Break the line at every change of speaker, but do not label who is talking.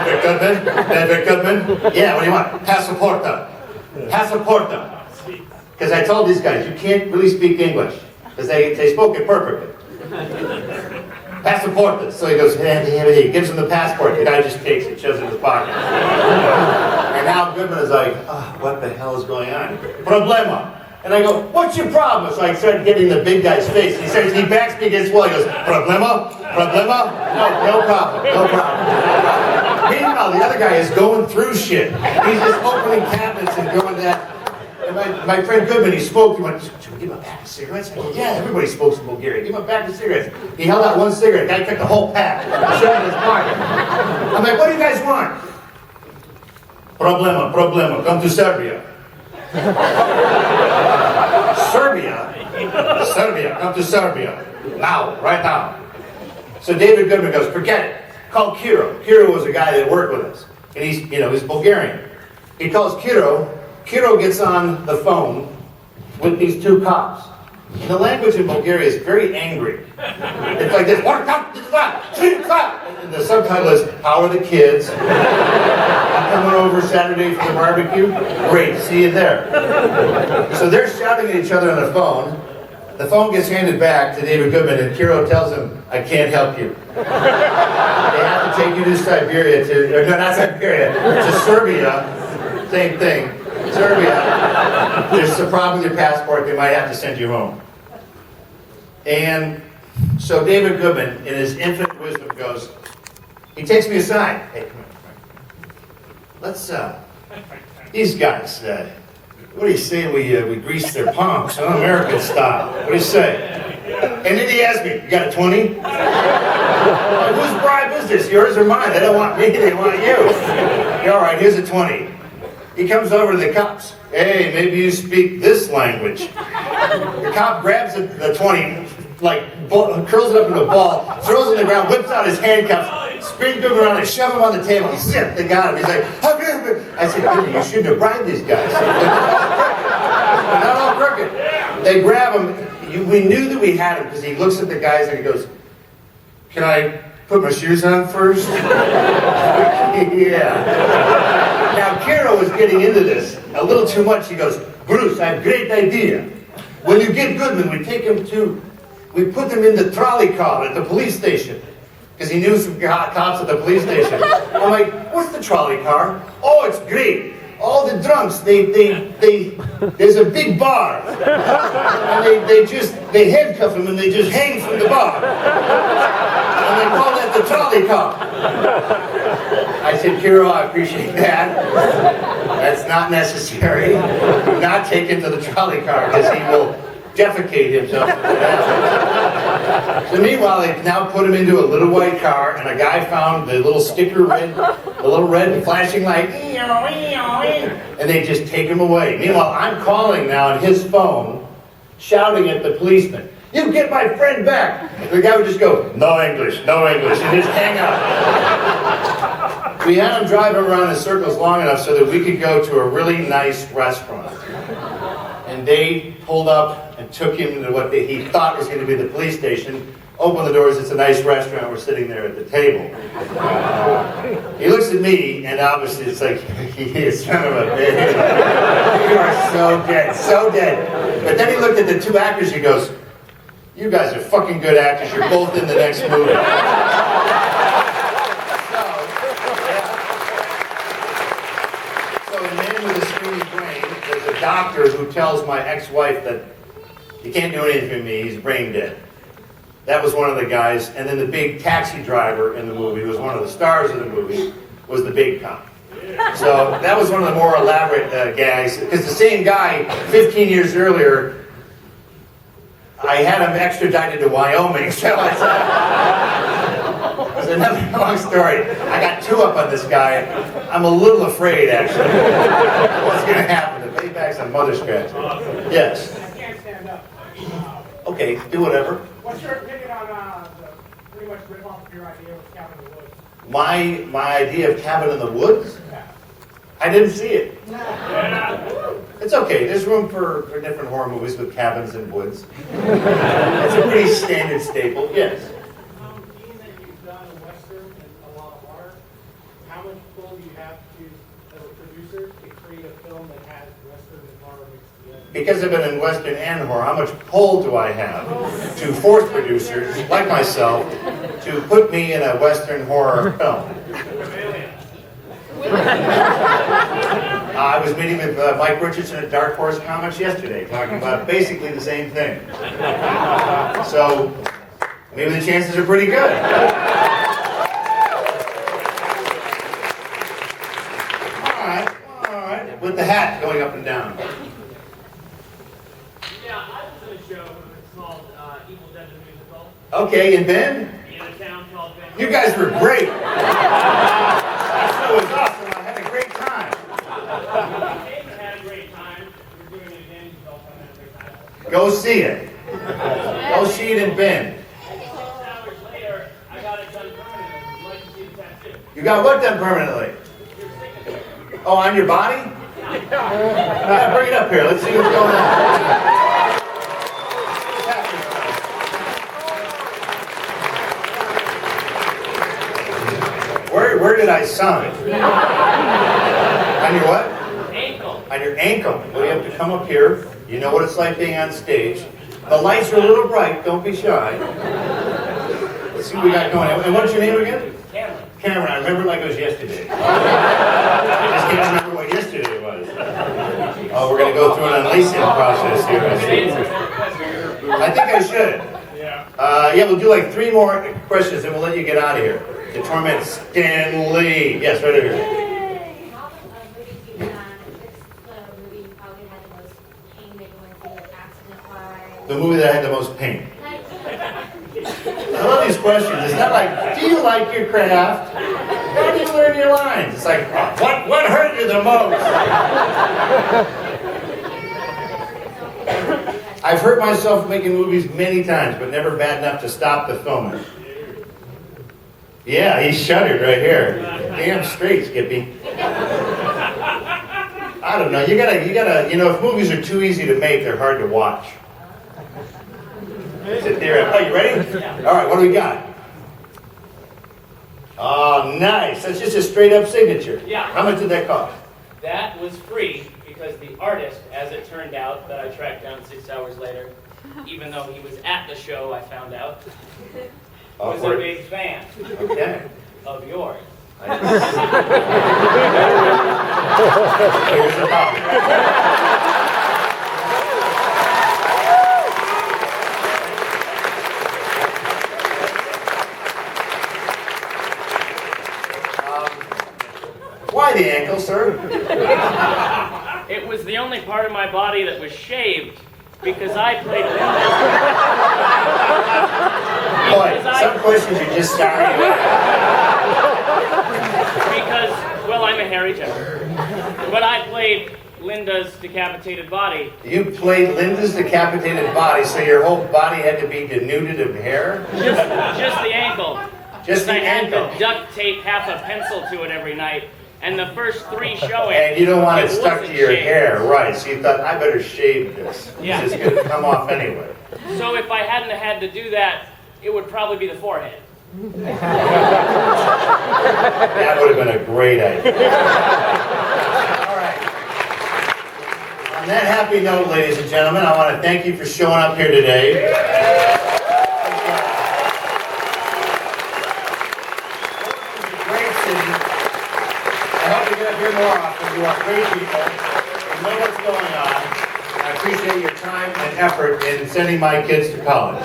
David Goodman? Yeah, what do you want? Passaporta. Passaporta. Because I told these guys, you can't really speak English. Because they spoke it perfectly. Passaporta. So he goes, he gives him the passport. The guy just takes it, shoves it in his pocket. And now Goodman is like, oh, what the hell is going on? Problema. And I go, what's your problem? So I started getting the big guy's face. He says, he backs me against the wall. He goes, problema? Problema? No problem. No problem. Meanwhile, the other guy is going through shit. He's just opening cabinets and going that. And my friend Goodman, he smoked. He went, should we give him a pack of cigarettes? I go, yeah, everybody smokes in Bulgaria. Give him a pack of cigarettes. He held out one cigarette. The guy took the whole pack. Shoved it in his pocket. I'm like, what do you guys want? Problema. Come to Serbia. Serbia, come to Serbia. Now, right now. So David Goodman goes, forget it. Call Kiro. Kiro was a guy that worked with us. And he's Bulgarian. He calls Kiro. Kiro gets on the phone with these two cops. And the language in Bulgaria is very angry. It's like this. And the subtitle is, how are the kids? Coming over Saturday for the barbecue? Great, see you there. So they're shouting at each other on the phone. The phone gets handed back to David Goodman, and Kiro tells him, I can't help you. They have to take you to Siberia, not Siberia, to Serbia. Same thing. Serbia. There's a problem with your passport, they might have to send you home. And so David Goodman, in his infinite wisdom, goes, he takes me aside. Hey, come on. Let's, these guys, what do you say we grease their palms, huh? American style. What do you say? And then he asked me, you got a 20? Like, whose bribe is this, yours or mine? They don't want me, they want you. Yeah, all right, here's a 20. He comes over to the cops. Hey, maybe you speak this language. The cop grabs the 20, curls it up in a ball, throws it on the ground, whips out his handcuffs, spins him around and shove him on the table. He said, they got him. He's like, I said, you shouldn't have bribed these guys. They're not all crooked. They grab him. We knew that we had him because he looks at the guys and he goes, can I put my shoes on first? Yeah. Now, Kiro was getting into this a little too much. He goes, Bruce, I have a great idea. When you get Goodman, we put him in the trolley car at the police station. Because he knew some cops at the police station. I'm like, what's the trolley car? Oh, it's great. All the drunks, there's a big bar. And they handcuff him and they just hang from the bar. And they call that the trolley car. I said, Kiro, I appreciate that. That's not necessary. Do not take him to the trolley car because he will defecate himself. So meanwhile, they now put him into a little white car, and a guy found the little sticker the little red flashing light, and they just take him away. Meanwhile, I'm calling now on his phone, shouting at the policeman, you get my friend back. And the guy would just go, no English, and just hang up. We had him drive around in circles long enough so that we could go to a really nice restaurant. And they pulled up and took him to what he thought was going to be the police station. Open the doors, it's a nice restaurant, we're sitting there at the table. He looks at me, and obviously it's like, you son of a bitch. You are so dead. But then he looked at the two actors, he goes, you guys are fucking good actors, you're both in the next movie. So in Man with a Screaming Brain, there's a doctor who tells my ex-wife that he can't do anything for me, he's brain dead. That was one of the guys, and then the big taxi driver in the movie, who was one of the stars of the movie, was the big cop. So that was one of the more elaborate gags, because the same guy, 15 years earlier, I had him extradited to Wyoming, so it's another long story. I got two up on this guy. I'm a little afraid, actually. What's going to happen? The payback's on mother scratch. Yes.
I can't stand up.
Okay, do whatever.
What's your opinion on the pretty much rip off of your idea of Cabin in the Woods?
My idea of Cabin in the Woods?
Yeah.
I didn't see it. It's okay. There's room for different horror movies with cabins and woods. It's a pretty standard staple, yes.
Being that you've done a Western and a lot of horror, how much much pull do you have to, as a producer, to create a film that has Western and horror mixed together?
Because I've been in Western and horror, how much pull do I have to force producers like myself to put me in a Western horror film? I was meeting with Mike Richardson at Dark Horse Comics yesterday, talking about basically the same thing. So maybe the chances are pretty good. All right. With the hat going up and down.
Yeah, I was in a show called Evil Dead the Musical
Okay, in Bend?
in a town called Bend.
You guys were great. That show was awesome. I had a great time.
David had a great time. We're doing it again. You all come have a great time.
Go see it. Go see it in Bend.
6 hours later, I got it done permanently. Would you like to see the tattoo?
You got what done permanently?
Your signature.
Oh, on your body? Yeah, bring it up here. Let's see what's going on. Where did I sign? On your what?
Ankle.
On your ankle. Well, you have to come up here. You know what it's like being on stage. The lights are a little bright. Don't be shy. Let's see what we got going on. And what's your name again?
Campbell.
Cameron. I remember it like it was yesterday. I just can't remember what yesterday was. Oh, we're going to go through an unlacing process here. I see. I think I should. Yeah, we'll do like 3 more questions and we'll let you get out of here. To torment Stanley. Yes, right over here.
What movies you've done, what's the movie you probably had the most pain that you went through, like accident-wise?
The movie that had the most pain. I love these questions. It's not like, do you like your craft? How do you learn your lines? It's like, what hurt you the most? I've hurt myself making movies many times, but never bad enough to stop the filming. Yeah, he shuddered right here. Damn straight, Skippy. I don't know. You gotta, if movies are too easy to make, they're hard to watch. Sit there. Oh, you ready? All right, what do we got? Oh, nice. That's just a straight up signature.
Yeah.
How much did that cost?
That was free because the artist, as it turned out, that I tracked down 6 hours later, even though he was at the show, I found out, was a big fan
Okay.
of yours.
Here's the problem. Why the ankle, sir?
It was the only part of my body that was shaved because I played
Boy, some questions are just starting.
because, well, I'm a hairy gentleman. But I played Linda's decapitated body.
You played Linda's decapitated body, so your whole body had to be denuded of hair?
Just the ankle.
Just the
I had
ankle.
to duct tape half a pencil to it every night. And the first 3 showings,
And you don't want it stuck to
wasn't
your
shaved.
hair, right? So you thought, I better shave this.
Yeah.
It's going to come off anyway.
So if I hadn't had to do that, it would probably be the forehead.
That would have been a great idea. All right. On that happy note, ladies and gentlemen, I want to thank you for showing up here today. Great city. I hope you get up here more often. You are great people. You know what's going on. I appreciate your time and effort in sending my kids to college.